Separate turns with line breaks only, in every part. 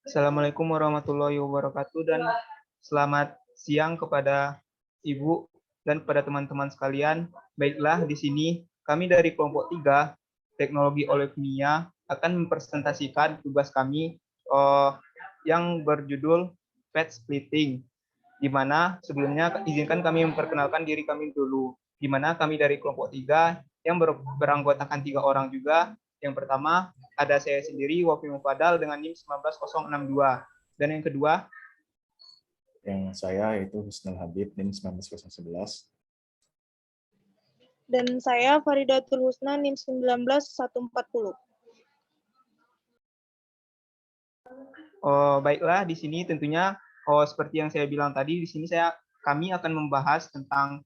Assalamualaikum warahmatullahi wabarakatuh dan selamat siang kepada Ibu dan kepada teman-teman sekalian. Baiklah, di sini kami dari kelompok 3 Teknologi Oleokimia akan mempresentasikan tugas kami yang berjudul fat splitting, di mana sebelumnya izinkan kami memperkenalkan diri kami dulu, di mana kami dari kelompok 3 yang beranggotakan 3 orang juga. Yang pertama ada saya sendiri, Wafi Mufadal dengan NIM 19062. Dan yang kedua,
yang saya yaitu Husnul Habib NIM 19011.
Dan saya Faridatul Husna NIM 19140.
Baiklah, di sini tentunya seperti yang saya bilang tadi, di sini kami akan membahas tentang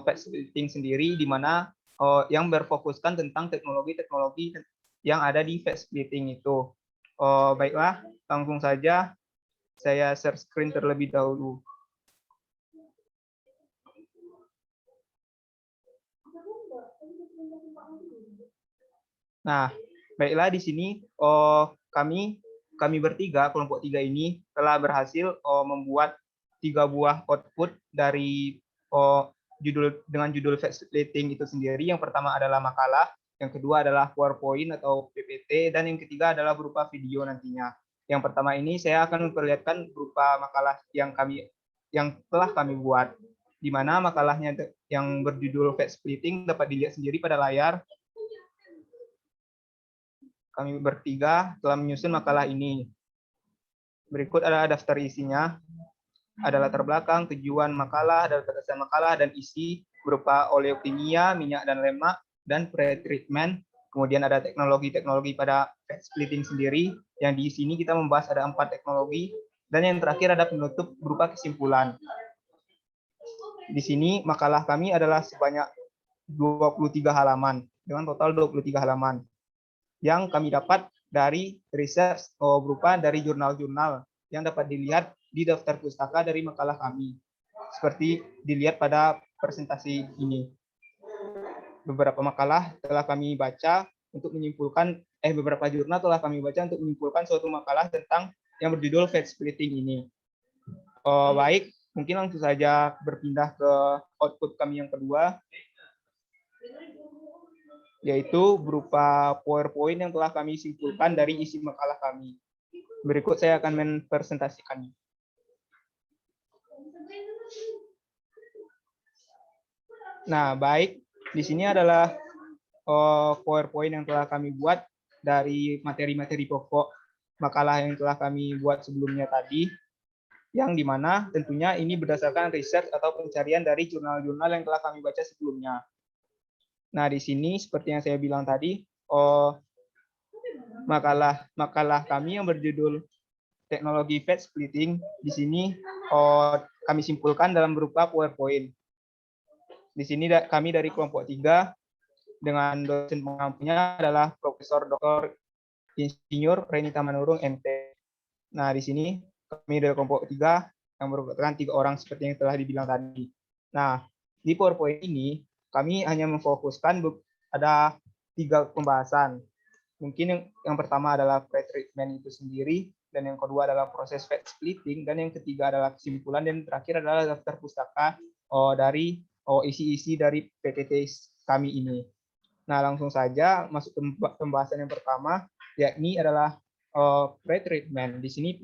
fat splitting sendiri, di mana yang berfokuskan tentang teknologi-teknologi yang ada di fat splitting itu. Baiklah, langsung saja saya share screen terlebih dahulu. Nah, baiklah, di sini kami bertiga, kelompok 3 ini telah berhasil membuat 3 buah output dari dengan judul fat splitting itu sendiri. Yang pertama adalah makalah, yang kedua adalah PowerPoint atau PPT, dan yang ketiga adalah berupa video nantinya. Yang pertama ini saya akan memperlihatkan berupa makalah yang telah kami buat, di mana makalahnya yang berjudul fat splitting dapat dilihat sendiri pada layar. Kami bertiga telah menyusun makalah ini. Berikut adalah daftar isinya. Ada latar belakang, tujuan makalah, ada gagasan makalah, dan isi berupa oleokimia, minyak dan lemak, dan pretreatment. Kemudian ada teknologi-teknologi pada fat splitting sendiri, yang di sini kita membahas ada 4 teknologi, dan yang terakhir ada penutup berupa kesimpulan. Di sini makalah kami adalah sebanyak 23 halaman, dengan total 23 halaman. Yang kami dapat dari research berupa dari jurnal-jurnal yang dapat dilihat di daftar pustaka dari makalah kami. Seperti dilihat pada presentasi ini. Beberapa makalah telah kami baca untuk menyimpulkan, beberapa jurnal telah kami baca untuk menyimpulkan suatu makalah tentang yang berjudul fat splitting ini. Baik, mungkin langsung saja berpindah ke output kami yang kedua, yaitu berupa PowerPoint yang telah kami simpulkan dari isi makalah kami. Berikut saya akan mempresentasikannya. Nah, baik, di sini adalah PowerPoint yang telah kami buat dari materi-materi pokok makalah yang telah kami buat sebelumnya tadi, yang dimana tentunya ini berdasarkan riset atau pencarian dari jurnal-jurnal yang telah kami baca sebelumnya. Nah, di sini seperti yang saya bilang tadi, makalah kami yang berjudul teknologi fat splitting di sini kami simpulkan dalam berupa PowerPoint. Di sini kami dari kelompok 3 dengan dosen pengampunya adalah Profesor Dr. Insinyur Renita Manurung MT. Nah, di sini kami dari kelompok 3 yang merupakan 3 orang seperti yang telah dibilang tadi. Nah, di PowerPoint ini kami hanya memfokuskan ada 3 pembahasan. Mungkin yang pertama adalah pretreatment itu sendiri, dan yang kedua adalah proses fat splitting, dan yang ketiga adalah kesimpulan, dan terakhir adalah daftar pustaka dari isi-isi dari PPT kami ini. Nah, langsung saja masuk ke pembahasan yang pertama, yakni adalah pretreatment. Di sini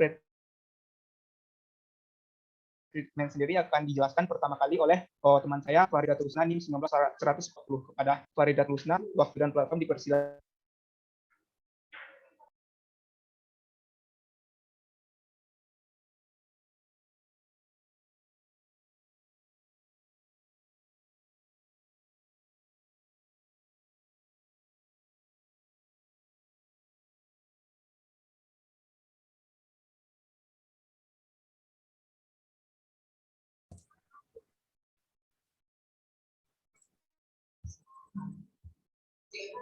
treatment sendiri akan dijelaskan pertama kali oleh teman saya Faridatul Husna NIM 19140. Kepada Faridatul Husna, waktu dan platform dipersilakan.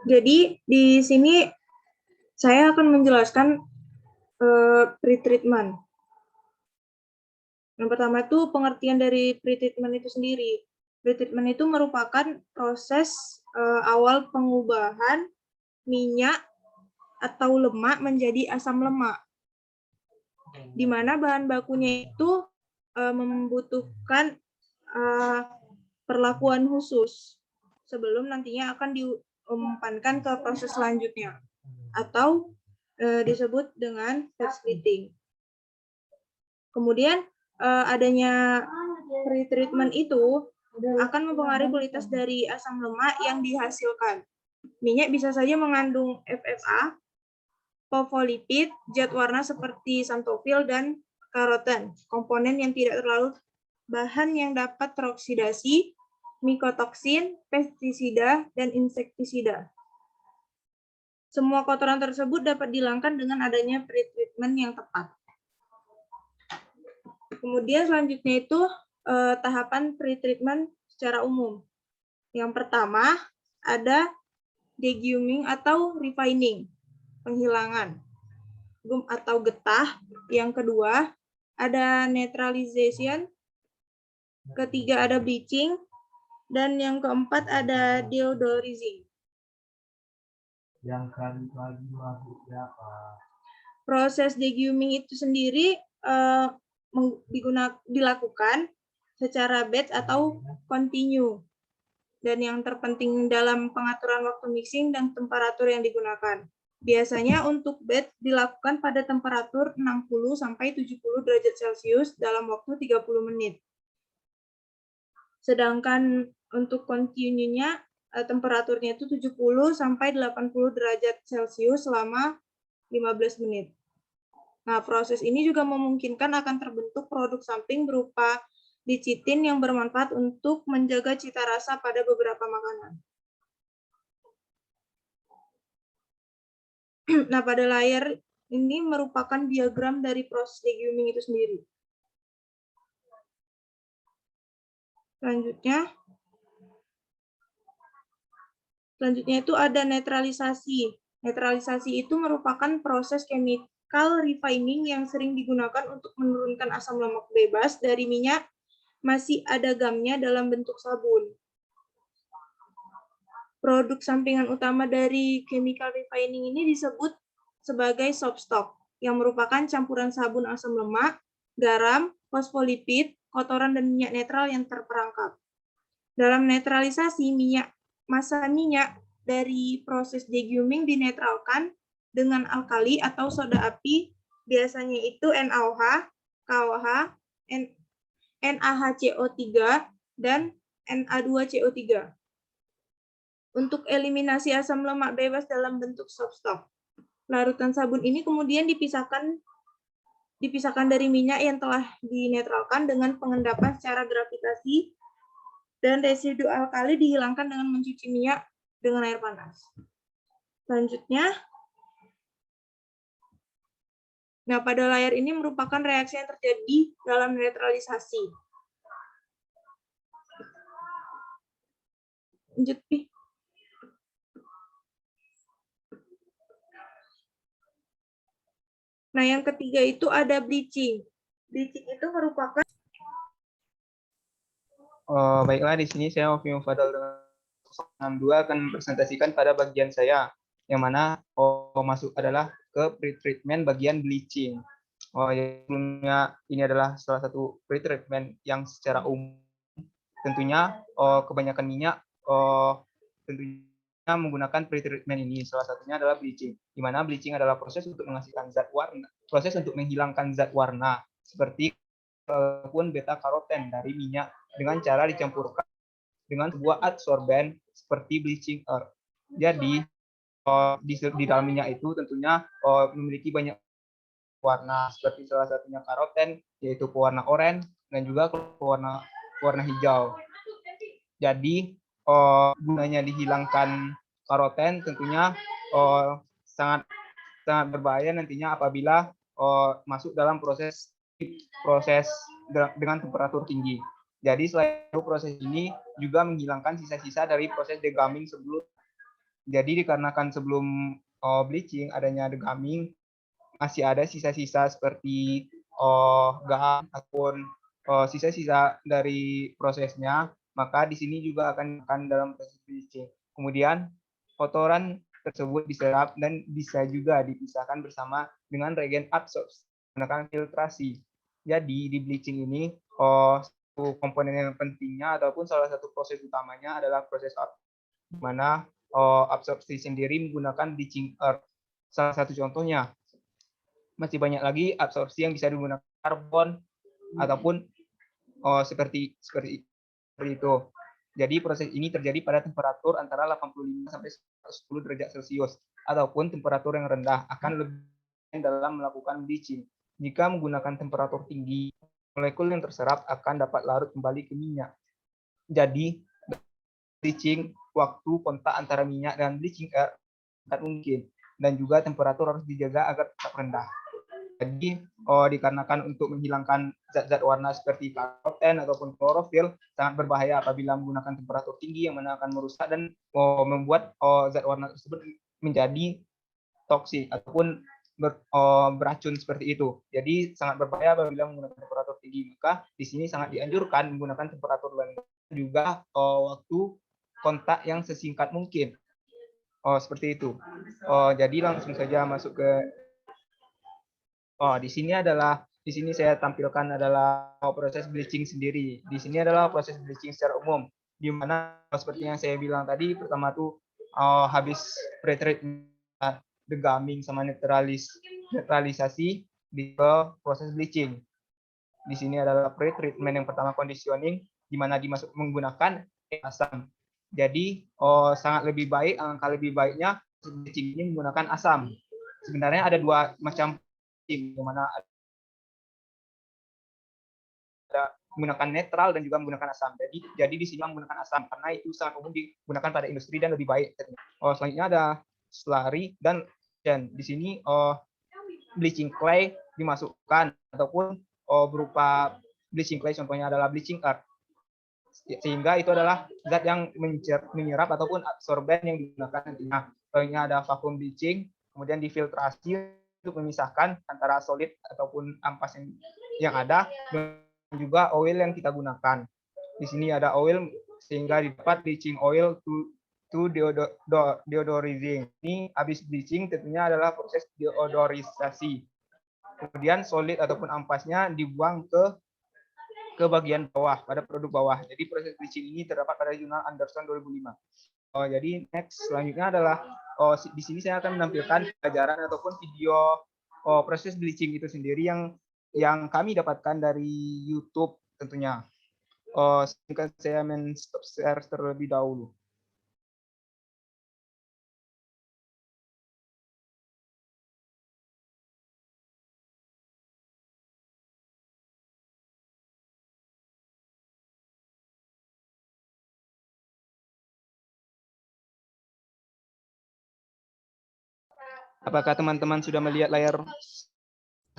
Jadi di sini saya akan menjelaskan pretreatment. Yang pertama itu pengertian dari pretreatment itu sendiri. Pretreatment itu merupakan proses awal pengubahan minyak atau lemak menjadi asam lemak, di mana bahan bakunya itu membutuhkan perlakuan khusus sebelum nantinya akan diumpankan ke proses selanjutnya, atau disebut dengan fat splitting. Kemudian adanya pretreatment itu akan mempengaruhi kualitas dari asam lemak yang dihasilkan. Minyak bisa saja mengandung FFA, fosfolipid, zat warna seperti xanthofil dan karoten, komponen yang tidak terlalu bahan yang dapat teroksidasi, mikotoksin, pestisida, dan insektisida. Semua kotoran tersebut dapat dihilangkan dengan adanya pretreatment yang tepat. Kemudian selanjutnya itu tahapan pretreatment secara umum. Yang pertama ada deguming atau refining, penghilangan gum atau getah. Yang kedua ada neutralization, ketiga ada bleaching, dan yang keempat ada deodorizing.
Yang kali lagi berapa?
Proses deguming itu sendiri dilakukan secara batch atau continue. Dan yang terpenting dalam pengaturan waktu mixing dan temperatur yang digunakan. Biasanya untuk batch dilakukan pada temperatur 60-70 derajat Celcius dalam waktu 30 menit. Sedangkan untuk continue-nya temperaturnya itu 70-80 derajat Celcius selama 15 menit. Nah, proses ini juga memungkinkan akan terbentuk produk samping berupa lecithin yang bermanfaat untuk menjaga cita rasa pada beberapa makanan. Nah, pada layar ini merupakan diagram dari proses deguming itu sendiri. Selanjutnya itu ada netralisasi. Netralisasi itu merupakan proses chemical refining yang sering digunakan untuk menurunkan asam lemak bebas dari minyak masih ada gamnya dalam bentuk sabun. Produk sampingan utama dari chemical refining ini disebut sebagai soap stock, yang merupakan campuran sabun asam lemak, garam, fosfolipid, kotoran, dan minyak netral yang terperangkap. Dalam netralisasi, massa minyak dari proses deguming dinetralkan dengan alkali atau soda api, biasanya itu NaOH, KOH, NaHCO3, dan Na2CO3. Untuk eliminasi asam lemak bebas dalam bentuk soap stock. Larutan sabun ini kemudian dipisahkan dari minyak yang telah dinetralkan dengan pengendapan secara gravitasi, dan residu alkali dihilangkan dengan mencuci minyak dengan air panas. Selanjutnya, nah pada layar ini merupakan reaksi yang terjadi dalam netralisasi. Lanjut, Pi. Nah, yang ketiga itu ada bleaching. Bleaching itu merupakan
Baiklah, di sini saya Ovi Mufadal dengan 62 akan mempresentasikan pada bagian saya, yang mana masuk adalah ke pretreatment bagian bleaching. Sebelumnya ini adalah salah satu pretreatment yang secara umum. Tentunya kebanyakan minyak tentunya menggunakan pretreatment ini. Salah satunya adalah bleaching, di mana bleaching adalah proses untuk menghasilkan zat warna, proses untuk menghilangkan zat warna seperti pun beta karoten dari minyak dengan cara dicampurkan dengan sebuah adsorben seperti bleaching earth. Jadi di dalam minyak itu tentunya memiliki banyak warna, seperti salah satunya karoten, yaitu pewarna oranye dan juga pewarna hijau. Jadi gunanya dihilangkan karoten tentunya sangat berbahaya nantinya apabila masuk dalam proses dengan temperatur tinggi. Jadi selain itu proses ini juga menghilangkan sisa-sisa dari proses deguming sebelum. Jadi dikarenakan sebelum bleaching adanya deguming masih ada sisa-sisa seperti garam ataupun sisa-sisa dari prosesnya, maka di sini juga akan dalam proses bleaching. Kemudian kotoran tersebut diserap dan bisa juga dipisahkan bersama dengan reagen absorpsi menggunakan filtrasi. Jadi di bleaching ini satu komponen yang pentingnya ataupun salah satu proses utamanya adalah proses di mana absorpsi sendiri menggunakan bleaching earth. Salah satu contohnya, masih banyak lagi absorpsi yang bisa digunakan karbon ataupun seperti itu. Jadi proses ini terjadi pada temperatur antara 85 sampai 110 derajat Celcius ataupun temperatur yang rendah akan lebih dalam melakukan bleaching. Jika menggunakan temperatur tinggi, molekul yang terserap akan dapat larut kembali ke minyak. Jadi bleaching waktu kontak antara minyak dan bleaching air sangat mungkin, dan juga temperatur harus dijaga agar tetap rendah. Jadi dikarenakan untuk menghilangkan zat-zat warna seperti karoten ataupun klorofil sangat berbahaya apabila menggunakan temperatur tinggi yang mana akan merusak dan membuat zat warna tersebut menjadi toksik ataupun beracun seperti itu. Jadi sangat berbahaya apabila menggunakan temperatur tinggi. Maka di sini sangat dianjurkan menggunakan temperatur rendah, juga waktu kontak yang sesingkat mungkin. Seperti itu. Jadi langsung saja masuk ke di sini saya tampilkan adalah proses bleaching sendiri. Di sini adalah proses bleaching secara umum, di mana seperti yang saya bilang tadi, pertama tuh habis pre-treatment, degumming sama netralisasi di proses bleaching. Di sini adalah pre-treatment yang pertama, conditioning, di mana dimasuk menggunakan asam. Jadi sangat lebih baik, angka lebih baiknya bleaching ini menggunakan asam. Sebenarnya ada dua macam, di mana ada menggunakan netral dan juga menggunakan asam. Jadi di sini menggunakan asam karena itu sangat umum digunakan pada industri dan lebih baik. Selanjutnya ada slurry dan di sini bleaching clay dimasukkan ataupun berupa bleaching clay, contohnya adalah bleaching earth. Sehingga itu adalah zat yang menyerap ataupun absorben yang digunakan nantinya. Selanjutnya ada vacuum bleaching, kemudian difiltrasi untuk memisahkan antara solid ataupun ampas yang ada dan juga oil yang kita gunakan. Di sini ada oil sehingga didapat bleaching oil to deodorizing. Ini habis bleaching tentunya adalah proses deodorisasi. Kemudian solid ataupun ampasnya dibuang ke bagian bawah pada produk bawah. Jadi proses bleaching ini terdapat pada jurnal Anderson 2005. Jadi next selanjutnya adalah di sini saya akan menampilkan pelajaran ataupun video proses bleaching itu sendiri yang kami dapatkan dari YouTube tentunya. Saya men-stop share terlebih dahulu. Apakah teman-teman sudah melihat layar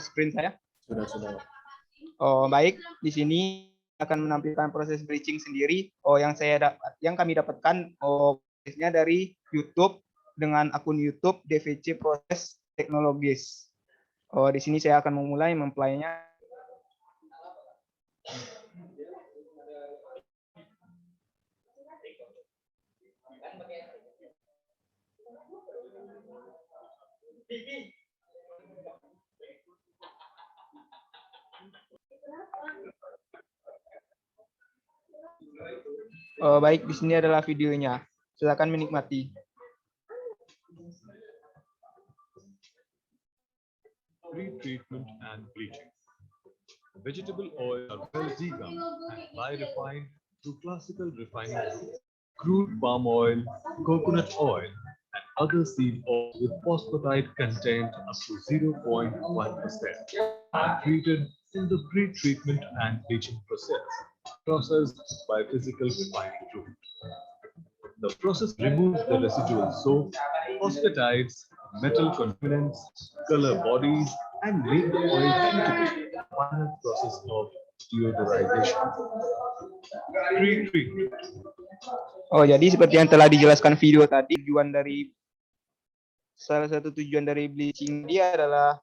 screen saya?
Sudah.
Baik, di sini akan menampilkan proses bleaching sendiri. Yang kami dapatkan prosesnya dari YouTube dengan akun YouTube DVC Proses Teknologis. Di sini saya akan memulai mempelainya. Baik, di sini adalah videonya. Silakan menikmati.
Pre-treatment and bleaching. Vegetable oils are well degummed and biorefined through classical refining routes. Crude palm oil, coconut oil, and other seed oils with phosphatide content up to 0.1% are treated in the pre-treatment and bleaching processed by physical refining route. The process removes the residual soap, phosphatides, metal contaminants, color bodies, and make the oil suitable. Final process of deodorization. Pre-treatment.
Jadi seperti yang telah dijelaskan video tadi, salah satu tujuan dari bleaching dia adalah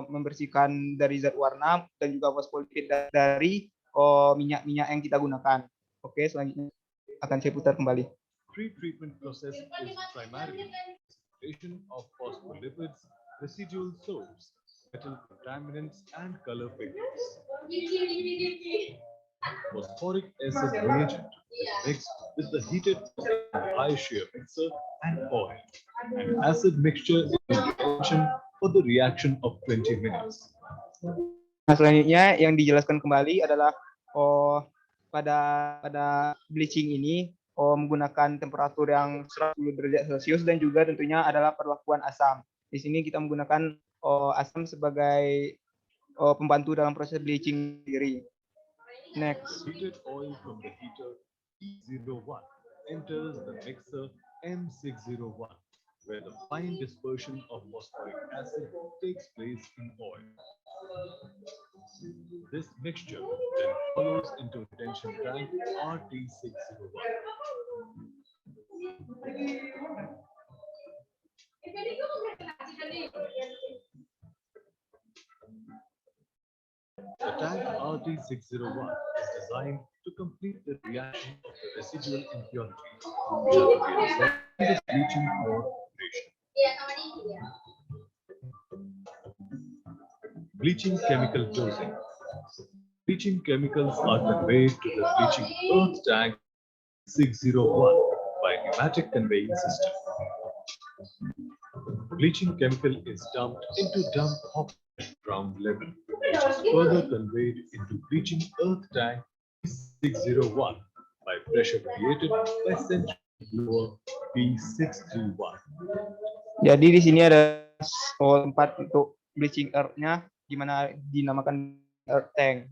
membersihkan dari zat warna dan juga fosfolipid dari minyak-minyak yang kita gunakan. Oke, selanjutnya akan saya putar kembali.
Pre-treatment process is primarily separation of phospholipids, residual soaps, metal contaminants, and color pigments. Phosphoric acid reagent is mixed with the heated high shear mixer and oil. And acid mixture is in retention for the reaction of 20 minutes.
Nah, selanjutnya yang dijelaskan kembali adalah pada bleaching ini menggunakan temperatur yang 110 derajat Celcius dan juga tentunya adalah perlakuan asam. Di sini kita menggunakan asam sebagai pembantu dalam proses bleaching sendiri. Next.
Heated oil from the heater E01 enters the mixer M601, where the fine dispersion of phosphoric acid takes place in oil. This mixture then follows into retention tank RT601. The tank RT601 is designed to complete the reaction of the residual impurities, which are to be resolved in this bleaching operation. Bleaching chemical dosing. Bleaching chemicals are conveyed to the bleaching earth tank 601 by pneumatic conveying system. Bleaching chemical is dumped into dump hop ground level, which is further conveyed into bleaching earth tank 601 by pressure created by central blower B631.
Jadi di sini ada tempat untuk bleaching earth-nya, di mana dinamakan earth tank.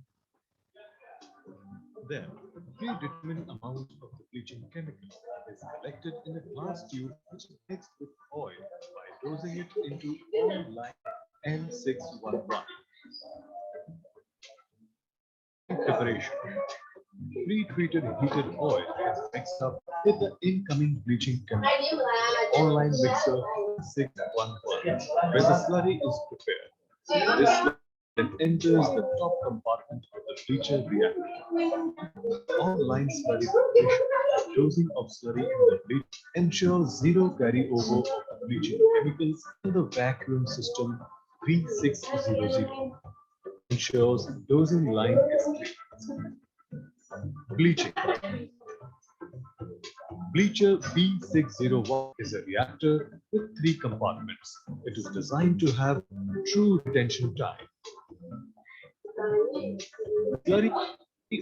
Then, a predetermined amount of the bleaching chemical is collected in a glass tube which is mixed with oil by dosing it into oil line N611. Preparation. Pre-treated heated oil is mixed up with the incoming bleaching chemical. Online mixer 611, where the slurry is prepared. This slurry then enters the top compartment of the bleacher reactor. Online slurry preparation, dosing of slurry in the bleach ensures zero carryover of the bleaching chemicals in the vacuum system V600. Ensures dosing line is clear. Bleaching. Bleacher B601 is a reactor with 3 compartments. It is designed to have true retention time. Slurry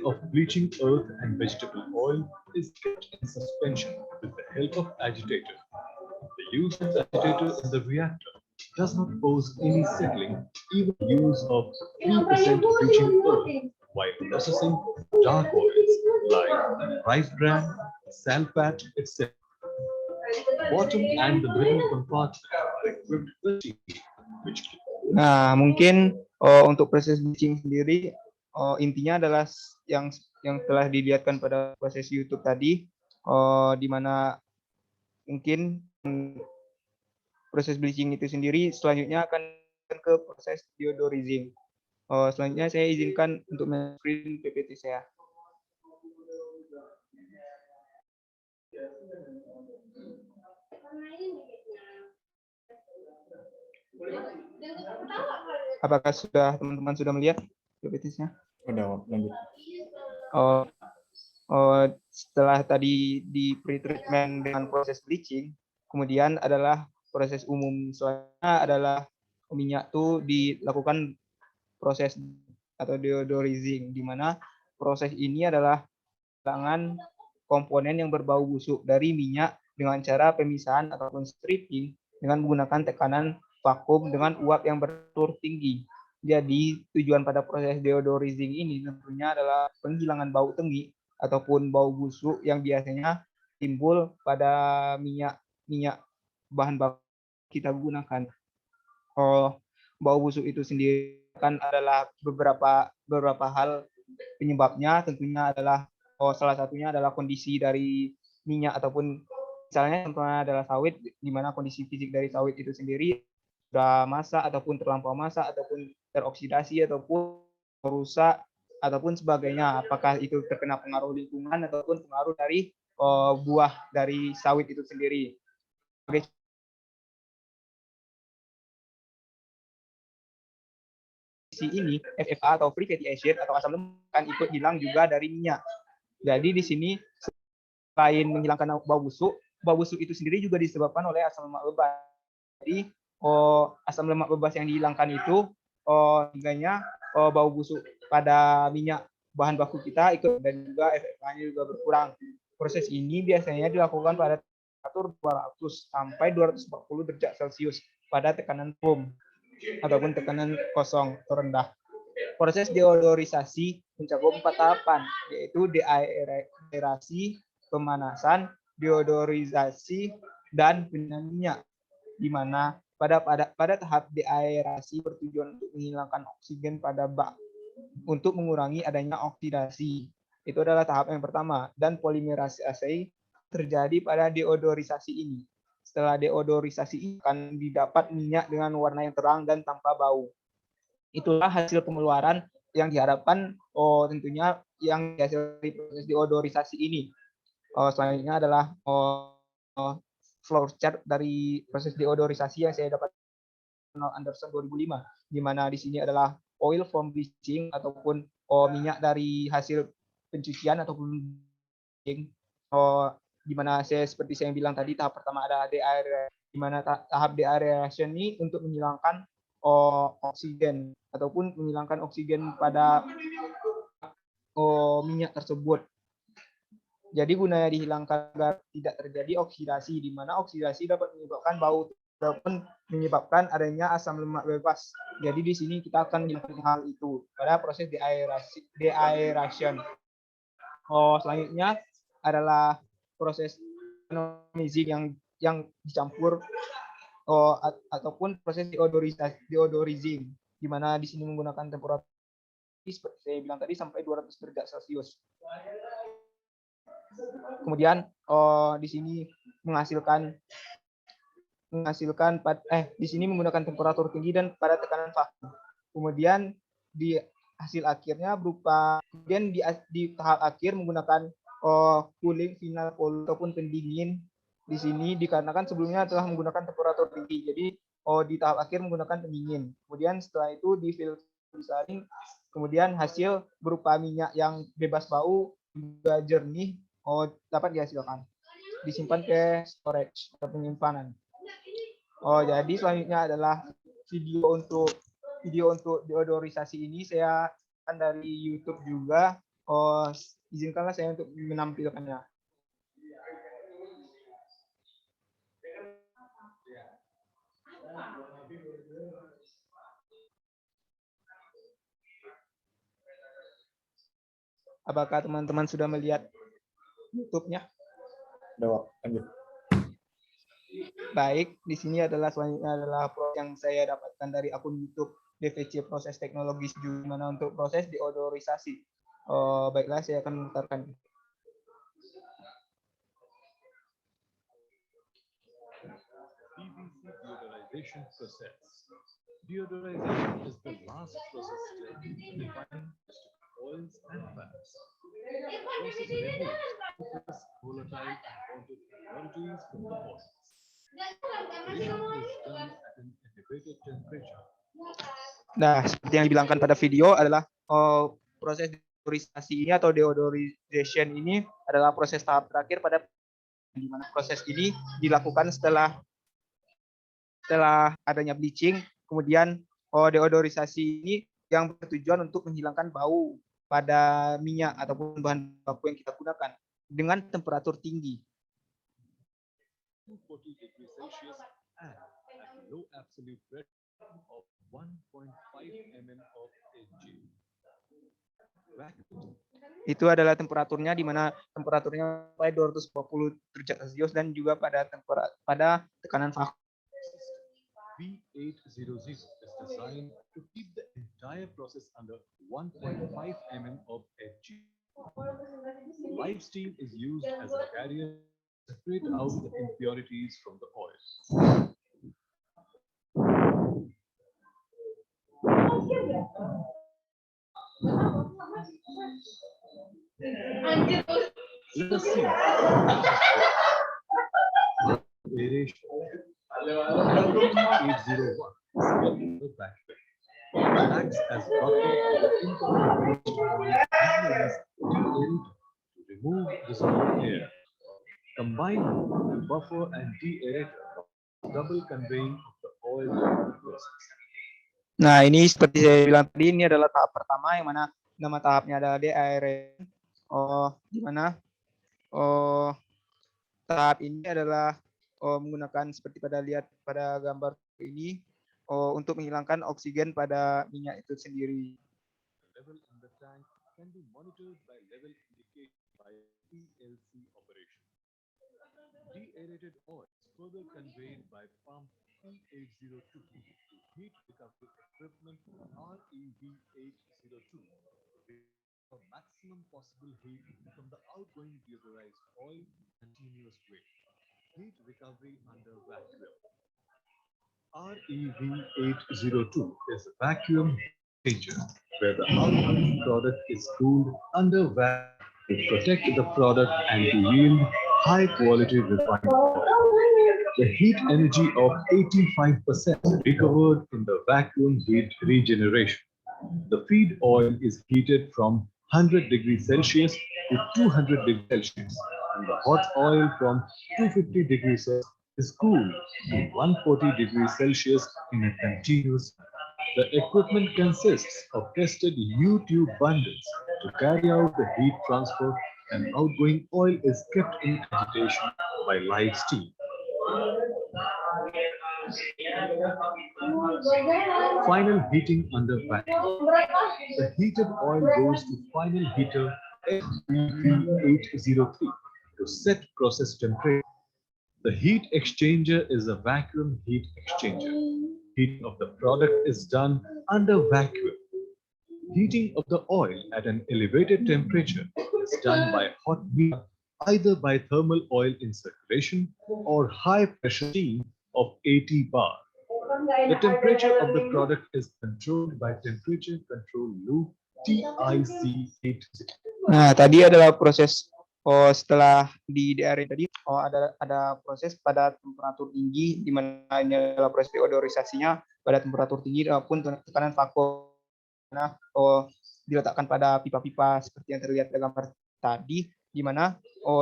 of bleaching earth and vegetable oil is kept in suspension with the help of agitator. The use of agitator in the reactor does not pose any settling, even use of 3% bleaching earth while processing dark oils like rice bran, salpat, etc. Bottom and the middle compartment are equipped with TV, which
Nah, mungkin untuk proses bleaching sendiri intinya adalah yang telah dilihatkan pada proses YouTube tadi, di mana mungkin proses bleaching itu sendiri selanjutnya akan ke proses deodorizing. Selanjutnya saya izinkan untuk men-screen PPT saya. Apakah teman-teman sudah melihat PPT-nya?
Udah, lanjut.
Setelah tadi di pre-treatment dengan proses bleaching, kemudian adalah proses umum selanjutnya adalah minyak itu dilakukan proses atau deodorizing, di mana proses ini adalah penghilangan komponen yang berbau busuk dari minyak dengan cara pemisahan ataupun stripping dengan menggunakan tekanan vakum dengan uap yang beratur tinggi. Jadi tujuan pada proses deodorizing ini tentunya adalah penghilangan bau tengi ataupun bau busuk yang biasanya timbul pada minyak bahan baku kita gunakan. Bau busuk itu sendiri kan adalah beberapa hal penyebabnya, tentunya adalah salah satunya adalah kondisi dari minyak ataupun misalnya contohnya adalah sawit, di mana kondisi fisik dari sawit itu sendiri sudah masak ataupun terlampau masak ataupun teroksidasi ataupun rusak ataupun sebagainya. Apakah itu terkena pengaruh lingkungan ataupun pengaruh dari buah dari sawit itu sendiri. Oke. ini FFA atau free fatty acid atau asam lemak akan ikut hilang juga dari minyak. Jadi di sini selain menghilangkan bau busuk itu sendiri juga disebabkan oleh asam lemak bebas. Jadi asam lemak bebas yang dihilangkan itu tiganya bau busuk pada minyak bahan baku kita ikut, dan juga FFA-nya juga berkurang. Proses ini biasanya dilakukan pada temperatur 200 sampai 240 derajat Celcius pada tekanan room ataupun tekanan kosong atau rendah. Proses deodorisasi mencakup 4 tahapan, yaitu deaerasi, pemanasan, deodorisasi, dan penyucian minyak. Di mana pada tahap deaerasi bertujuan untuk menghilangkan oksigen pada bak untuk mengurangi adanya oksidasi. Itu adalah tahap yang pertama, dan polimerisasi terjadi pada deodorisasi ini. Setelah deodorisasi akan didapat minyak dengan warna yang terang dan tanpa bau. Itulah hasil pengeluaran yang diharapkan tentunya yang hasil dari proses deodorisasi ini. Selanjutnya adalah flow chart dari proses deodorisasi yang saya dapat Anderson 2005, di mana di sini adalah oil from bleaching ataupun minyak dari hasil pencucian ataupun bleaching. Di mana seperti saya bilang tadi, tahap pertama ada deaerasi, di mana tahap deaerasi ini untuk menghilangkan oksigen ataupun menghilangkan oksigen pada minyak tersebut. Jadi gunanya dihilangkan agar tidak terjadi oksidasi, di mana oksidasi dapat menyebabkan bau ataupun menyebabkan adanya asam lemak bebas. Jadi di sini kita akan menghilangkan hal itu pada proses deaeration. Selanjutnya adalah proses anomizing yang dicampur ataupun proses deodorizing, di mana di sini menggunakan temperatur seperti saya bilang tadi sampai 200 derajat Celcius. Kemudian di sini di sini menggunakan temperatur tinggi dan pada tekanan vakum. Kemudian di hasil akhirnya kemudian di tahap akhir menggunakan cooling final ataupun pendingin. Di sini dikarenakan sebelumnya telah menggunakan temperatur tinggi, jadi di tahap akhir menggunakan pendingin. Kemudian setelah itu di filtering, kemudian hasil berupa minyak yang bebas bau juga jernih dapat dihasilkan, disimpan ke storage atau penyimpanan. Jadi selanjutnya adalah video untuk deodorisasi ini saya akan dari YouTube juga. Izinkanlah saya untuk menampilkannya. Apakah teman-teman sudah melihat YouTube-nya?
Udah, lanjut.
Baik, di sini adalah selanjutnya adalah yang saya dapatkan dari akun YouTube DVC Proses Teknologi di mana untuk proses deodorisasi. Baiklah, saya akan memutarkan.
PVC deodorization process. Deodorization is the last process step in refining oils and fats. The process removes volatile and water impurities from the oils. Separation is done at an elevated temperature.
Nah, seperti yang dibilangkan pada video adalah proses deodorisasi ini atau deodorization ini adalah proses tahap terakhir pada di mana proses ini dilakukan setelah adanya bleaching. Kemudian deodorisasi ini yang bertujuan untuk menghilangkan bau pada minyak ataupun bahan baku yang kita gunakan dengan temperatur tinggi.
240 degrees Celsius and at low absolute pressure of 1.5 mm of Hg.
Itu adalah temperaturnya, di mana temperaturnya sampai 240 derajat Celcius dan juga pada tekanan vakum.
V800 is designed to keep the entire process under 1.5 mm of Hg. Live steam is used as a carrier to separate out the impurities from the oil. Let us see. Aeration. 801. The batch. acts as buffer for the incoming waste and is deaerated to remove the stored air. Combined buffer and deaerator double conveying of the oil process.
Nah, ini seperti saya bilang tadi, ini adalah tahap pertama yang mana nama tahapnya adalah deaeration. Di mana tahap ini adalah menggunakan seperti pada lihat pada gambar ini untuk menghilangkan oksigen pada minyak itu sendiri.
The level in the tank can be monitored by level indicated by PLC operation. Deaerated oil is further conveyed by pump P802 to heat recovery equipment REV802 for maximum possible heat from the outgoing deodorized oil continuous way. Heat recovery under vacuum. REV802 is a vacuum changer where the outgoing product is cooled under vacuum to protect the product and to yield high quality refined oil. The heat energy of 85% recovered in the vacuum heat regeneration. The feed oil is heated from 100 degrees Celsius to 200 degrees Celsius, and the hot oil from 250 degrees Celsius is cooled to 140 degrees Celsius in a continuous manner. The equipment consists of tested U-tube bundles to carry out the heat transfer, and outgoing oil is kept in agitation by live steam. Final heating under vacuum. The heated oil goes to final heater FEV803 to set process temperature. The heat exchanger is a vacuum heat exchanger. Heating of the product is done under vacuum. Heating of the oil at an elevated temperature is done by hot meter, either by thermal oil in circulation or high pressure steam of 80 bar. The temperature of the product is controlled by temperature control loop TIC80.
Nah, tadi adalah proses setelah di DRE tadi ada proses pada temperatur tinggi, di mana ini adalah proses deodorisasinya pada temperatur tinggi maupun tekanan vakum. Nah, diletakkan pada pipa-pipa seperti yang terlihat dalam gambar tadi, di mana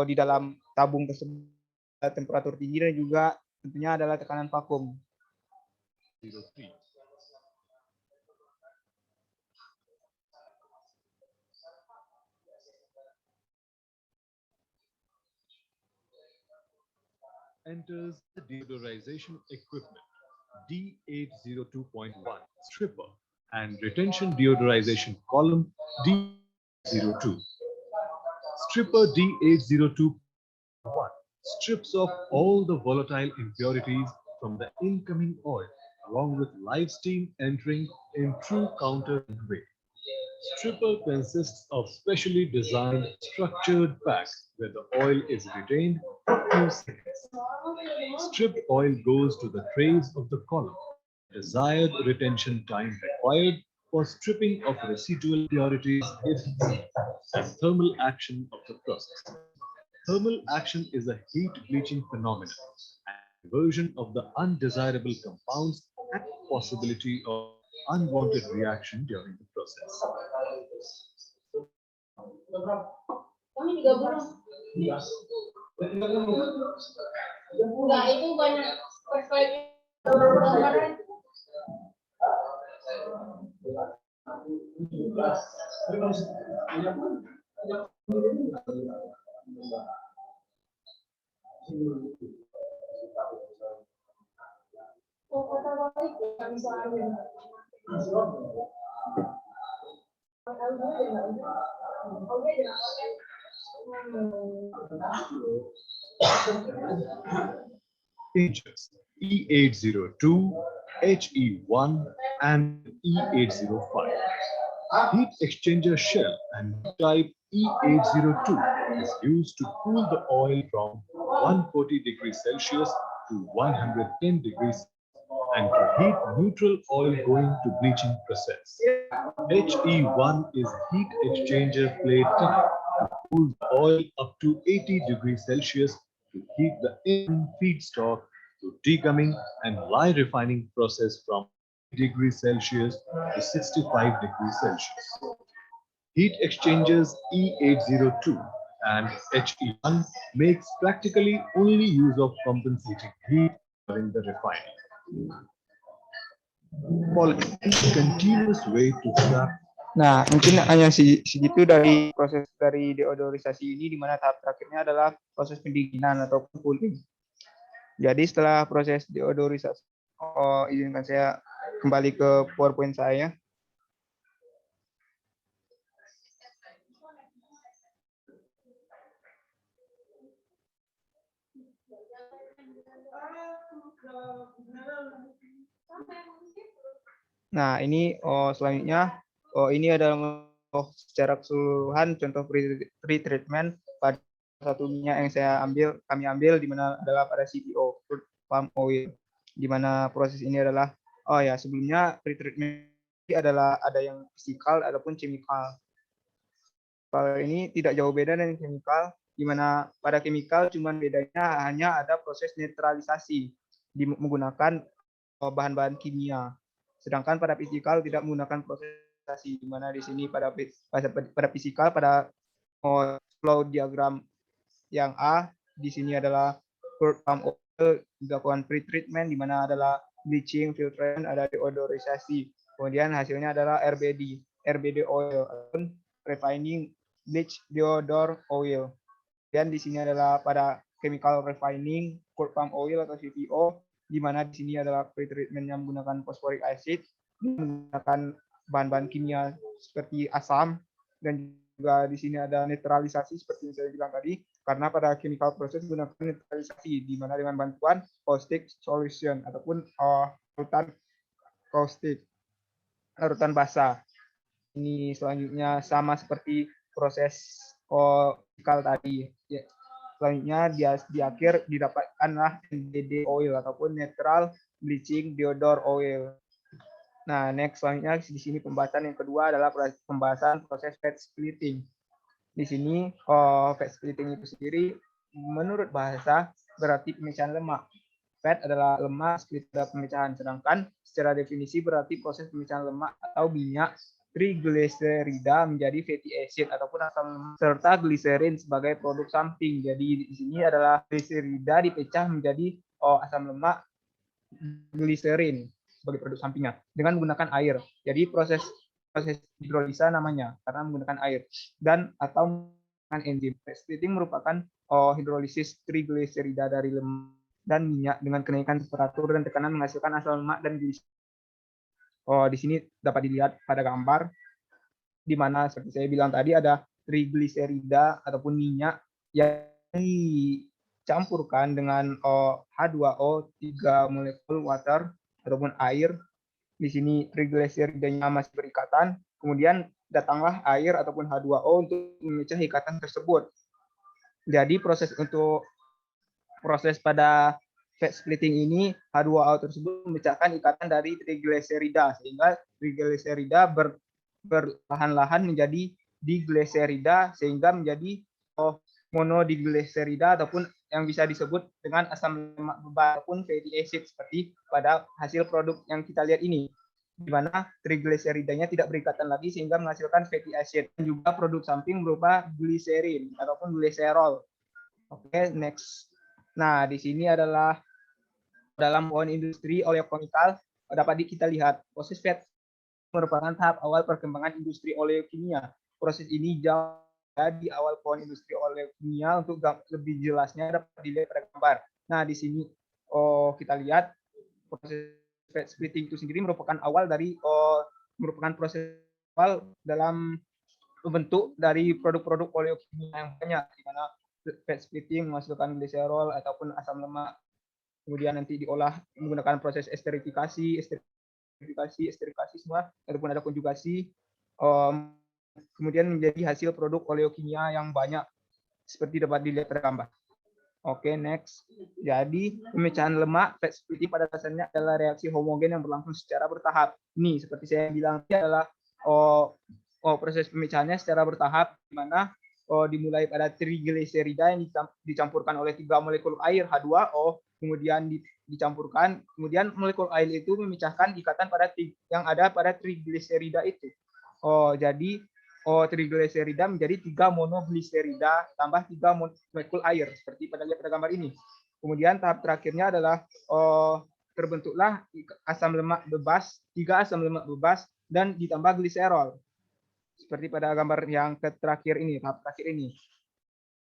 di dalam tabung tersebut temperatur tinggi dan juga tentunya adalah tekanan vakum.
03. Enters the deodorization equipment D802.1 stripper and retention deodorization column D02. Stripper D802.1 strips off all the volatile impurities from the incoming oil along with live steam entering in true counter way. Stripper consists of specially designed structured pack where the oil is retained for 2 seconds. Stripped oil goes to the trays of the column. Desired retention time required for stripping of residual impurities is and thermal action of the process. Thermal action is a heat bleaching phenomenon and conversion of the undesirable compounds and possibility of unwanted reaction during the process.
Enggak, itu banyak perspektif.
Changes E802, HE1, and E805. Heat exchanger shell and type E802 is used to cool the oil from 140 degrees Celsius to 110 degrees and to heat neutral oil going to bleaching process. HE1 is heat exchanger plate type to cool the oil up to 80 degrees Celsius to heat the in feedstock to degumming and lye refining process from degrees Celsius to 65 degrees Celsius. Heat exchangers E802 and HE1 makes practically only use of compensating heat during the refining. Polishing is a continuous way to trap.
Nah, mungkin hanya segitu dari proses dari deodorisasi ini, di mana tahap terakhirnya adalah proses pendinginan atau cooling. Jadi setelah proses deodorisasi, izinkan saya kembali ke PowerPoint saya. Nah, ini selanjutnya ini adalah secara keseluruhan contoh pre-treatment pada satunya yang kami ambil di mana adalah pada CPO, crude palm oil, di mana proses ini adalah sebelumnya pre-treatment adalah ada yang fisikal ataupun chemical. Kalau ini tidak jauh beda dengan chemical, di mana pada chemical cuman bedanya hanya ada proses netralisasi menggunakan bahan-bahan kimia. Sedangkan pada fisikal tidak menggunakan prosesasi, di mana di sini pada fisikal pada flow diagram yang A, di sini adalah crude palm oil dilakukan pre-treatment, di mana adalah bleaching, filtration, ada deodorisasi. Kemudian hasilnya adalah RBD oil, ataupun refining, bleach, deodor oil. Dan di sini adalah pada chemical refining, crude palm oil atau CPO, di mana di sini adalah pre-treatment yang menggunakan phosphoric acid, menggunakan bahan-bahan kimia seperti asam, dan juga di sini ada netralisasi seperti yang saya bilang tadi, karena pada chemical process menggunakan netralisasi, di mana dengan bantuan caustic solution ataupun larutan caustic, larutan basah. Ini selanjutnya sama seperti proses chemical tadi. Ya. Selanjutnya di akhir didapatkanlah NBD oil ataupun netral bleaching deodor oil. Nah, next selanjutnya di sini pembahasan yang kedua adalah pembahasan proses fat splitting. Di sini fat splitting itu sendiri menurut bahasa berarti pemecahan lemak. Fat adalah lemak, split adalah pemecahan. Sedangkan secara definisi berarti proses pemecahan lemak atau minyak triglycerida menjadi fatty acid ataupun asam lemak serta gliserin sebagai produk samping. Jadi di sini adalah gliserida dipecah menjadi asam lemak gliserin sebagai produk sampingnya dengan menggunakan air. Jadi proses hidrolisa namanya karena menggunakan air dan atau menggunakan enzim. Splitting merupakan hidrolisis triglycerida dari lemak dan minyak dengan kenaikan temperatur dan tekanan menghasilkan asam lemak dan gliserin. Di sini dapat dilihat pada gambar, di mana seperti saya bilang tadi ada triglycerida ataupun minyak yang dicampurkan dengan H2O 3 molekul water ataupun air. Di sini triglyceridanya masih berikatan, kemudian datanglah air ataupun H2O untuk memecah ikatan tersebut. Jadi proses pada fat splitting ini H2O tersebut memecahkan ikatan dari triglycerida sehingga triglycerida perlahan-lahan menjadi diglycerida sehingga menjadi monodiglycerida ataupun yang bisa disebut dengan asam lemak bebas ataupun fatty acid seperti pada hasil produk yang kita lihat ini, di mana triglyceridanya tidak berikatan lagi sehingga menghasilkan fatty acid dan juga produk samping berupa gliserin ataupun gliserol. Oke, next. Nah, di sini adalah dalam pohon industri oleochemical dapat kita lihat proses fat merupakan tahap awal perkembangan industri oleokimia. Proses ini jauh di awal pohon industri oleokimia. Untuk lebih jelasnya dapat dilihat pada gambar. Nah, di sini kita lihat proses fat splitting itu sendiri merupakan proses awal dalam bentuk dari produk-produk oleokimia yang banyak, di mana fat splitting menghasilkan gliserol ataupun asam lemak, kemudian nanti diolah menggunakan proses esterifikasi semua, ataupun ada konjugasi, kemudian menjadi hasil produk oleokimia yang banyak seperti dapat dilihat pada gambar. Oke, next. Jadi pemecahan lemak fat splitting pada dasarnya adalah reaksi homogen yang berlangsung secara bertahap. Ini seperti saya bilang ini adalah proses pemecahannya secara bertahap, di mana dimulai pada triglycerida yang dicampurkan oleh 3 molekul air H2O, kemudian dicampurkan, kemudian molekul air itu memecahkan ikatan yang ada pada trigliserida itu. Jadi trigliserida menjadi 3 monogliserida tambah 3 molekul air seperti pada gambar ini. Kemudian tahap terakhirnya adalah terbentuklah asam lemak bebas, 3 asam lemak bebas dan ditambah gliserol. Seperti pada gambar yang terakhir ini, tahap terakhir ini.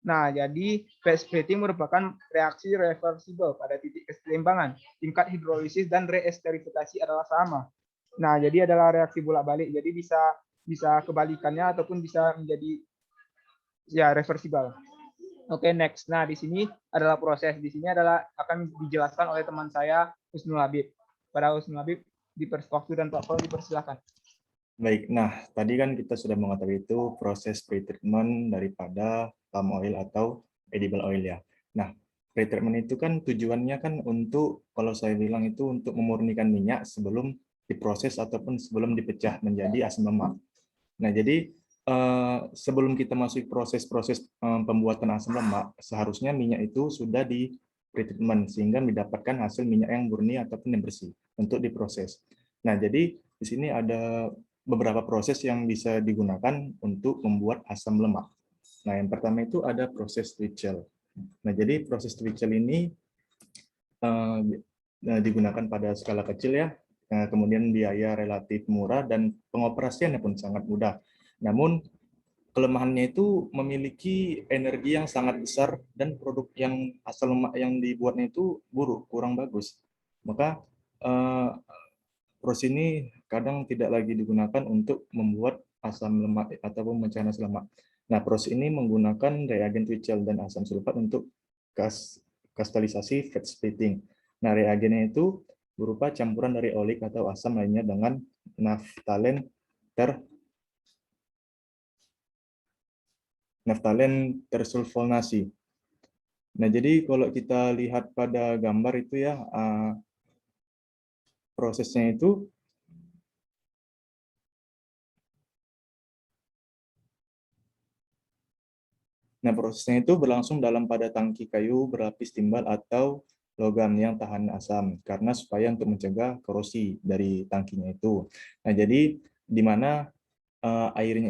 Nah, jadi fast splitting merupakan reaksi reversibel pada titik keseimbangan. Tingkat hidrolisis dan reesterifikasi adalah sama. Nah, jadi adalah reaksi bolak-balik. Jadi bisa kebalikannya ataupun bisa menjadi ya reversibel. Oke, next. Nah, di sini adalah proses. Di sini adalah akan dijelaskan oleh teman saya Husnul Habib. Pada Husnul Habib waktu dan Pak Paul dipersilakan.
Baik, nah tadi kan kita sudah mengetahui itu proses pretreatment daripada palm oil atau edible oil ya. Nah, pretreatment itu kan tujuannya kan untuk, kalau saya bilang itu untuk memurnikan minyak sebelum diproses ataupun sebelum dipecah menjadi asam lemak. Nah, jadi sebelum kita masuk proses-proses pembuatan asam lemak, seharusnya minyak itu sudah di pretreatment sehingga mendapatkan hasil minyak yang murni ataupun yang bersih untuk diproses. Nah, jadi di sini ada beberapa proses yang bisa digunakan untuk membuat asam lemak. Nah, yang pertama itu ada proses Twitchell. Nah, jadi proses Twitchell ini digunakan pada skala kecil ya, kemudian biaya relatif murah dan pengoperasiannya pun sangat mudah. Namun kelemahannya itu memiliki energi yang sangat besar dan produk yang asam lemak yang dibuatnya itu buruk, kurang bagus. Maka proses ini kadang tidak lagi digunakan untuk membuat asam lemak ataupun pemecahan asam lemak. Nah, proses ini menggunakan reagen Twitchell dan asam sulfat untuk kristalisasi fat splitting. Nah, reagennya itu berupa campuran dari olik atau asam lainnya dengan naftalen tersulfonasi. Nah, jadi kalau kita lihat pada gambar itu ya, prosesnya itu berlangsung dalam pada tangki kayu berlapis timbal atau logam yang tahan asam, karena supaya untuk mencegah korosi dari tangkinya itu. Nah, jadi di mana air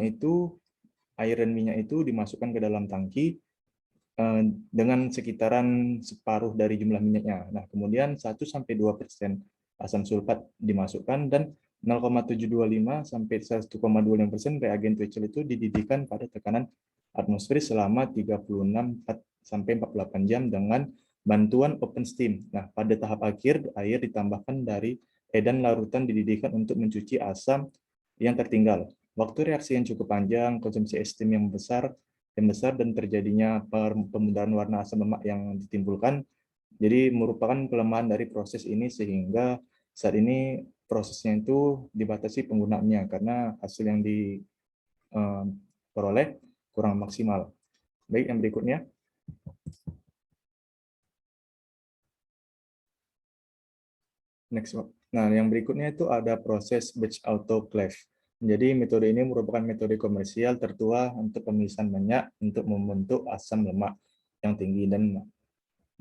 dan minyak itu dimasukkan ke dalam tangki dengan sekitaran separuh dari jumlah minyaknya. Nah, kemudian 1-2% asam sulfat dimasukkan dan 0,725 sampai 1,25% reagen Twitchell itu dididihkan pada tekanan atmosfer selama 36 sampai 48 jam dengan bantuan open steam. Nah, pada tahap akhir air ditambahkan dari edan larutan dididihkan untuk mencuci asam yang tertinggal. Waktu reaksi yang cukup panjang, konsumsi steam yang besar dan terjadinya pemudaran warna asam lemak yang ditimbulkan, jadi merupakan kelemahan dari proses ini sehingga saat ini prosesnya itu dibatasi penggunaannya karena hasil yang diperoleh kurang maksimal. Baik, yang berikutnya. Next. Nah, yang berikutnya itu ada proses batch autoclave. Jadi metode ini merupakan metode komersial tertua untuk pemilisan minyak untuk membentuk asam lemak yang tinggi dan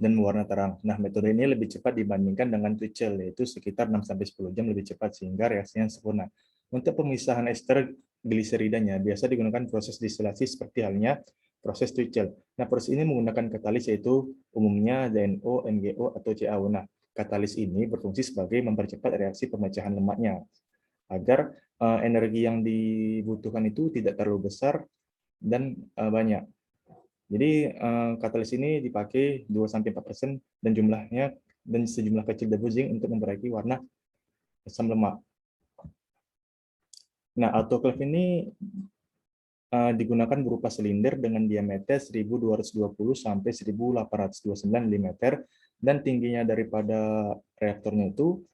berwarna terang. Nah, metode ini lebih cepat dibandingkan dengan Twitchell, yaitu sekitar 6-10 jam lebih cepat sehingga reaksinya sempurna. Untuk pemisahan ester gliseridanya biasa digunakan proses distilasi seperti halnya proses Twitchell. Nah, proses ini menggunakan katalis yaitu umumnya ZNO, MgO, atau CaO. Nah, katalis ini berfungsi sebagai mempercepat reaksi pemecahan lemaknya agar energi yang dibutuhkan itu tidak terlalu besar dan banyak. Jadi katalis ini dipakai 2-4% dan sejumlah kecil debu zinc untuk memperbaiki warna asam lemak. Nah, autoclave ini digunakan berupa silinder dengan diameter 1220 sampai 1829 mm dan tingginya daripada reaktornya itu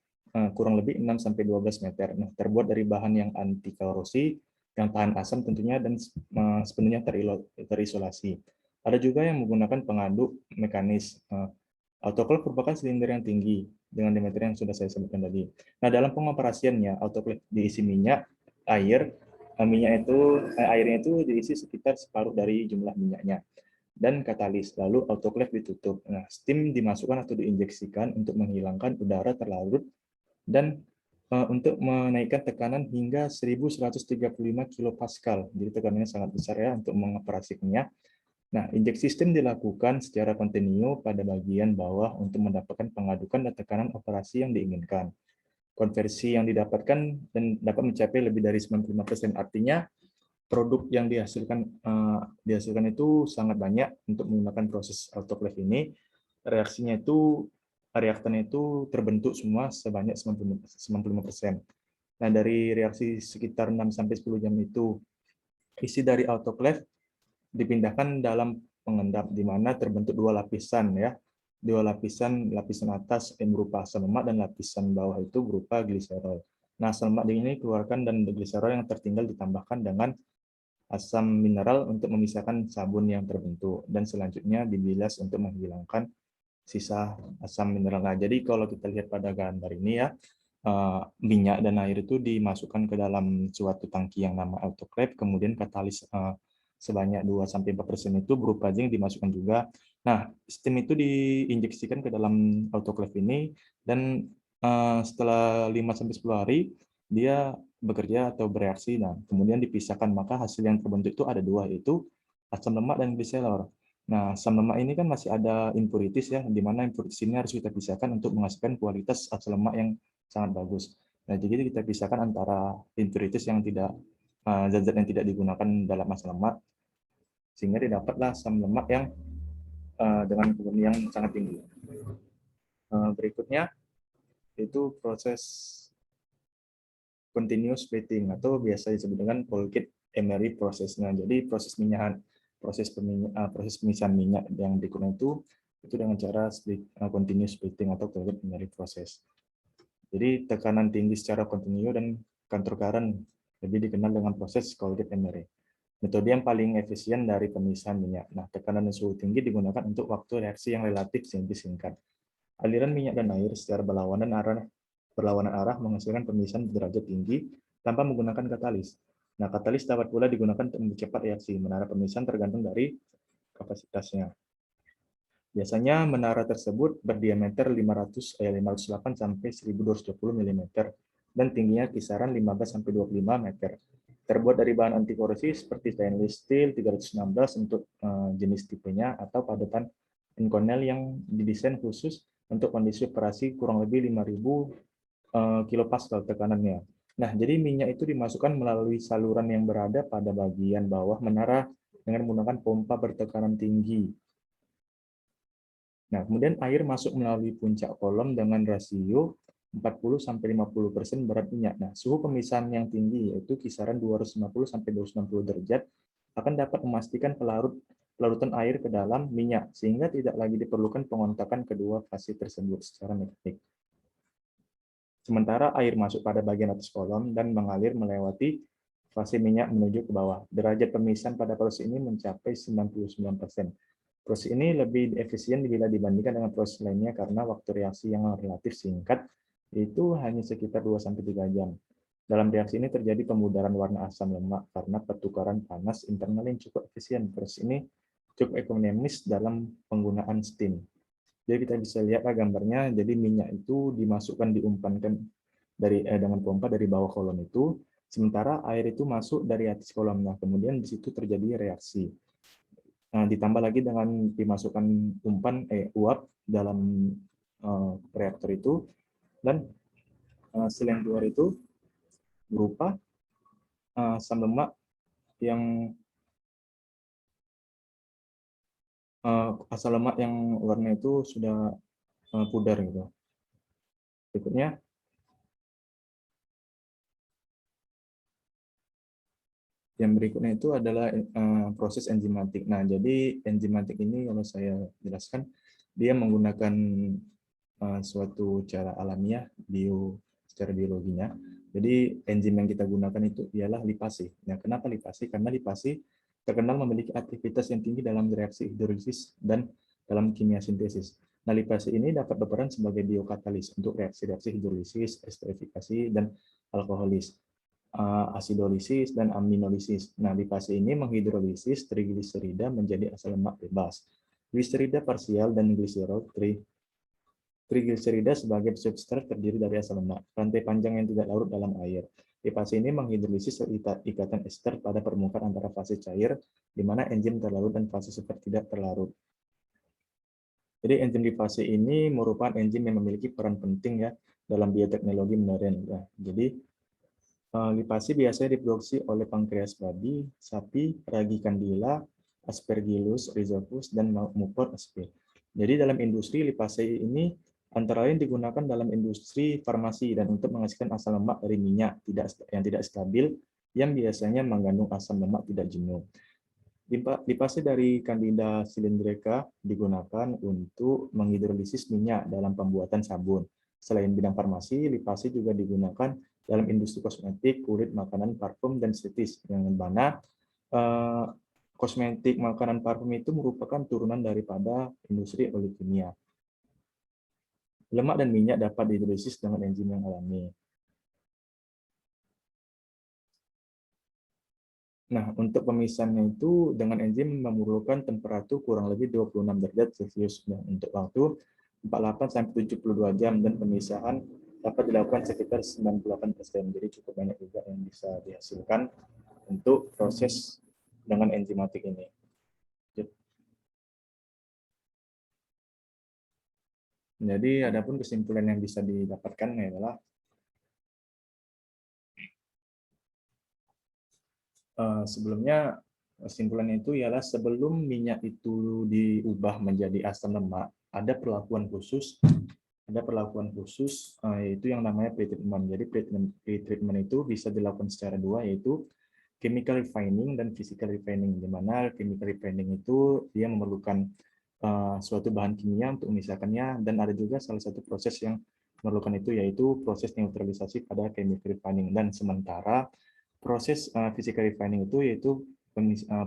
kurang lebih 6-12 meter. Nah, terbuat dari bahan yang anti korosi, yang tahan asam tentunya dan sepenuhnya terisolasi. Ada juga yang menggunakan pengaduk mekanis. Autoclave merupakan silinder yang tinggi dengan diameter yang sudah saya sebutkan tadi. Nah, dalam pengoperasiannya, autoclave diisi minyak, airnya itu diisi sekitar separuh dari jumlah minyaknya. dan katalis, lalu autoclave ditutup. Nah, steam dimasukkan atau diinjeksikan untuk menghilangkan udara terlarut dan untuk menaikkan tekanan hingga 1135 kilopascal. Jadi tekanannya sangat besar ya untuk mengoperasikannya. Nah, injeksi steam dilakukan secara kontinu pada bagian bawah untuk mendapatkan pengadukan dan tekanan operasi yang diinginkan. Konversi yang didapatkan dan dapat mencapai lebih dari 95%. Artinya produk yang dihasilkan itu sangat banyak untuk menggunakan proses autoclave ini. Reaktannya itu terbentuk semua sebanyak 95%. Nah, dari reaksi sekitar 6-10 jam itu, isi dari autoclave dipindahkan dalam pengendap, di mana terbentuk dua lapisan ya. Lapisan atas yang berupa asam lemak dan lapisan bawah itu berupa gliserol. Nah, asam lemak ini dikeluarkan dan gliserol yang tertinggal ditambahkan dengan asam mineral untuk memisahkan sabun yang terbentuk, dan selanjutnya dibilas untuk menghilangkan sisa asam mineral. Nah, jadi kalau kita lihat pada gambar ini ya, minyak dan air itu dimasukkan ke dalam suatu tangki yang nama autoclave, kemudian katalis sebanyak 2-4% itu berupa zinc dimasukkan juga. Nah, steam itu diinjeksikan ke dalam autoclave ini, dan setelah 5-10 hari dia bekerja atau bereaksi. Nah, kemudian dipisahkan, maka hasil yang terbentuk itu ada dua, yaitu asam lemak dan gliserol. Nah, asam lemak ini kan masih ada impurities ya, di mana impurities ini harus kita pisahkan untuk menghasilkan kualitas asam lemak yang sangat bagus. Nah, jadi kita pisahkan antara impurities yang tidak zat-zat yang tidak digunakan dalam asam lemak, sehingga didapatlah asam lemak yang dengan volume yang sangat tinggi. Berikutnya itu proses continuous splitting atau biasa disebut dengan Colgate-Emery prosesnya. Jadi proses pemisahan minyak yang berikutnya itu dengan cara continuous splitting atau Colgate-Emery proses. Jadi tekanan tinggi secara kontinu dan kantor current lebih dikenal dengan proses Colgate-Emery. Metode yang paling efisien dari pemisahan minyak. Nah, tekanan dan suhu tinggi digunakan untuk waktu reaksi yang relatif singkat. Aliran minyak dan air secara berlawanan arah menghasilkan pemisahan derajat tinggi tanpa menggunakan katalis. Nah, katalis dapat pula digunakan untuk mempercepat reaksi. Menara pemisahan tergantung dari kapasitasnya. Biasanya menara tersebut berdiameter 508 sampai 1220 mm dan tingginya kisaran 15 sampai 25 meter. Terbuat dari bahan anti korosi seperti stainless steel 316 untuk jenis tipenya, atau padutan Inconel yang didesain khusus untuk kondisi operasi kurang lebih 5000 kilopascal tekanannya. Nah, jadi minyak itu dimasukkan melalui saluran yang berada pada bagian bawah menara dengan menggunakan pompa bertekanan tinggi. Nah, kemudian air masuk melalui puncak kolom dengan rasio 40-50% berat minyak. Nah, suhu pemisahan yang tinggi yaitu kisaran 250-260 derajat akan dapat memastikan pelarutan air ke dalam minyak, sehingga tidak lagi diperlukan pengontakan kedua fase tersebut secara mekanik. Sementara air masuk pada bagian atas kolom dan mengalir melewati fase minyak menuju ke bawah. Derajat pemisahan pada proses ini mencapai 99%. Proses ini lebih efisien bila dibandingkan dengan proses lainnya karena waktu reaksi yang relatif singkat, itu hanya sekitar 2-3 jam. Dalam reaksi ini terjadi pemudaran warna asam lemak karena pertukaran panas internal yang cukup efisien. Proses ini cukup ekonomis dalam penggunaan steam. Jadi kita bisa lihat gambarnya, jadi minyak itu diumpankan dengan pompa dari bawah kolom itu, sementara air itu masuk dari atas kolom. Nah, kemudian di situ terjadi reaksi. Nah, ditambah lagi dengan dimasukkan uap dalam reaktor itu, dan hasil yang keluar itu berupa asam lemak yang warna itu sudah pudar gitu. Berikutnya yang berikutnya itu adalah proses enzimatik. Nah, jadi enzimatik ini kalau saya jelaskan, dia menggunakan suatu cara alamiah secara biologinya. Jadi enzim yang kita gunakan itu ialah lipase. Nah, kenapa lipase? Karena lipase terkenal memiliki aktivitas yang tinggi dalam reaksi hidrolisis dan dalam kimia sintesis. Nah, lipase ini dapat berperan sebagai biokatalis untuk reaksi-reaksi hidrolisis, esterifikasi, dan alkoholis. asidolisis, dan aminolisis. Nah, di fase ini menghidrolisis trigliserida menjadi asam lemak bebas. Gliserida parsial dan gliserol trigliserida sebagai substrat terdiri dari asam lemak, rantai panjang yang tidak larut dalam air. Di fase ini menghidrolisis ikatan ester pada permukaan antara fase cair, di mana enzim terlarut dan fase super tidak terlarut. Jadi enzim di fase ini merupakan enzim yang memiliki peran penting ya dalam bioteknologi modern. Ya. Jadi lipase biasanya diproduksi oleh pankreas babi, sapi, ragi candila, Aspergillus rhizopus, dan Mupor sp. Jadi dalam industri lipase ini antara lain digunakan dalam industri farmasi dan untuk menghasilkan asam lemak dari minyak yang tidak stabil yang biasanya mengandung asam lemak tidak jenuh. Lipase dari Candida cylindrica digunakan untuk menghidrolisis minyak dalam pembuatan sabun. Selain bidang farmasi, lipase juga digunakan dalam industri kosmetik, kulit, makanan, parfum, dan estetis, yang mana kosmetik, makanan, parfum itu merupakan turunan daripada industri oleokimia. Lemak dan minyak dapat dihidrolisis dengan enzim yang alami. Nah, untuk pemisahannya itu dengan enzim memerlukan temperatur kurang lebih 26 derajat Celcius untuk waktu 48-72 jam, dan pemisahan dapat dilakukan sekitar 98%. Jadi cukup banyak juga yang bisa dihasilkan untuk proses dengan enzimatik ini. Jadi adapun kesimpulan yang bisa didapatkan adalah sebelumnya kesimpulan itu ialah sebelum minyak itu diubah menjadi asam lemak, ada perlakuan khusus yaitu yang namanya pretreatment. Jadi pretreatment itu bisa dilakukan secara dua, yaitu chemical refining dan physical refining, di mana chemical refining itu dia memerlukan suatu bahan kimia untuk memisahkannya, dan ada juga salah satu proses yang memerlukan itu, yaitu proses neutralisasi pada chemical refining. Dan sementara proses physical refining itu yaitu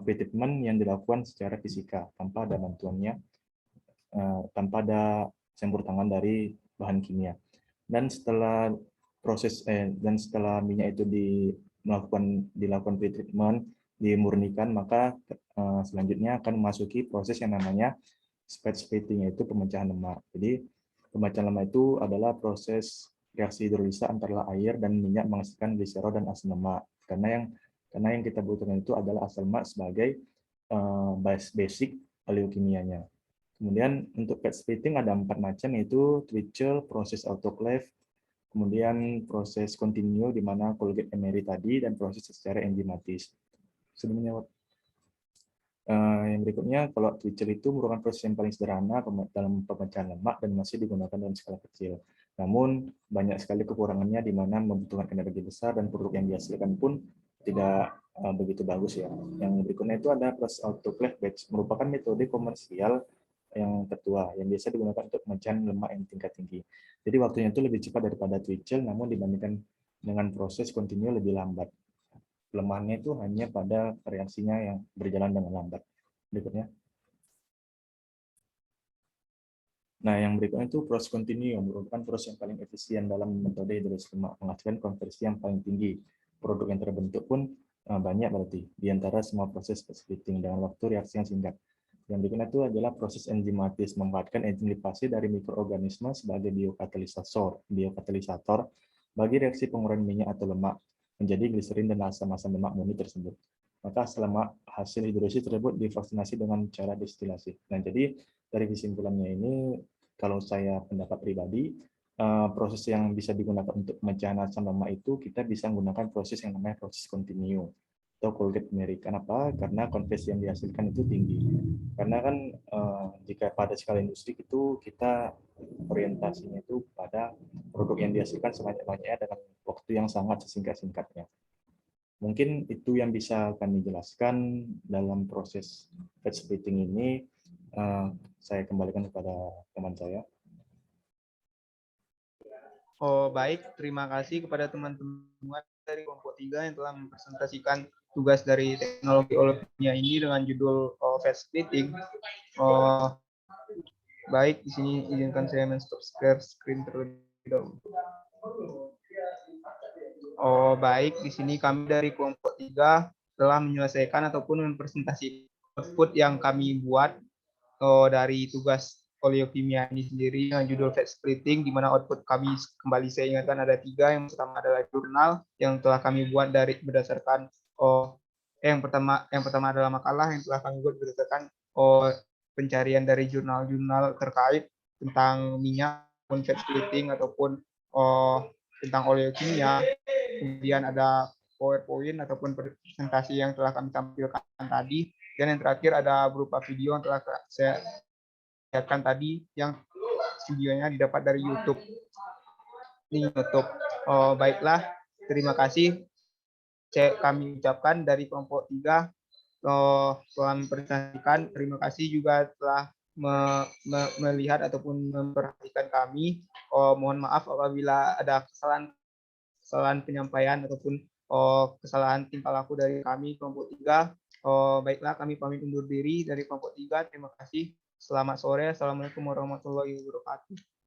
pretreatment yang dilakukan secara fisika tanpa ada bantuannya, tanpa ada campur tangan dari bahan kimia. Dan setelah minyak itu dilakukan pretreatment, dimurnikan, maka selanjutnya akan memasuki proses yang namanya splitting, yaitu pemecahan lemak. Jadi pemecahan lemak itu adalah proses reaksi hidrolisa antara air dan minyak menghasilkan gliserol dan asam lemak. Karena yang kita butuhkan itu adalah asam lemak sebagai basic oleokimianya. Kemudian untuk fat splitting ada 4 macam, yaitu Twitchell, proses autoclave, kemudian proses continue di mana Colgate Emery tadi, dan proses secara enzimatis. Sebelumnya yang berikutnya, kalau Twitchell itu merupakan proses yang paling sederhana dalam pemecahan lemak dan masih digunakan dalam skala kecil. Namun banyak sekali kekurangannya di mana membutuhkan energi besar dan produk yang dihasilkan pun tidak begitu bagus ya. Yang berikutnya itu ada proses autoclave batch, merupakan metode komersial yang tertua yang biasa digunakan untuk pemecahan lemak yang tingkat tinggi. Jadi waktunya itu lebih cepat daripada Twitchell, namun dibandingkan dengan proses continue lebih lambat. Kelemahannya itu hanya pada reaksinya yang berjalan dengan lambat. Berikutnya. Nah, yang berikutnya itu proses continue, yang merupakan proses yang paling efisien dalam metode hidrolisis lemak, menghasilkan konversi yang paling tinggi. Produk yang terbentuk pun banyak berarti, di antara semua proses splitting dengan waktu reaksi yang singkat. Yang berikutnya itu adalah proses enzimatis, memanfaatkan enzim lipase dari mikroorganisme sebagai biokatalisator bagi reaksi penguraian minyak atau lemak menjadi gliserin dan asam-asam lemak murni tersebut. Maka selama hasil hidrolisis tersebut divaksinasi dengan cara destilasi. Nah, jadi dari kesimpulannya ini, kalau saya pendapat pribadi, proses yang bisa digunakan untuk pemecahan asam lemak itu kita bisa menggunakan proses yang namanya proses continue atau Colgate Emery. Kenapa? Karena konversi yang dihasilkan itu tinggi. Karena kan jika pada skala industri itu kita orientasinya itu pada produk yang dihasilkan sebanyak-banyaknya dengan waktu yang sangat sesingkat-singkatnya. Mungkin itu yang bisa kami jelaskan dalam proses fat splitting ini. Saya kembalikan kepada teman saya.
Oh, baik. Terima kasih kepada teman-teman dari kelompok 3 yang telah mempresentasikan tugas dari teknologi oleokimia ini dengan judul fat splitting. Baik, di sini izinkan saya men-stop share screen terlebih dahulu. Oh, baik. Di sini kami dari kelompok 3 telah menyelesaikan ataupun mempresentasikan output yang kami buat dari tugas oleokimia ini sendiri yang judul fat splitting, di mana output kami kembali saya ingatkan ada 3. Yang pertama adalah jurnal yang telah kami buat dari berdasarkan yang pertama adalah makalah yang telah kami buat berdasarkan pencarian dari jurnal-jurnal terkait tentang minyak ataupun fat splitting ataupun tentang oleokimia. Kemudian ada PowerPoint ataupun presentasi yang telah kami tampilkan tadi. Dan yang terakhir ada berupa video yang telah saya lihatkan tadi, yang videonya didapat dari YouTube. Ini YouTube. Baiklah, terima kasih. Kami ucapkan dari kelompok 3 telah mempresentasikan. Terima kasih juga telah melihat ataupun memperhatikan kami. Mohon maaf apabila ada kesalahan penyampaian ataupun kesalahan tingkah laku dari kami kelompok 3. Baiklah, kami pamit undur diri dari kelompok 3. Terima kasih. Selamat sore. Assalamualaikum warahmatullahi wabarakatuh.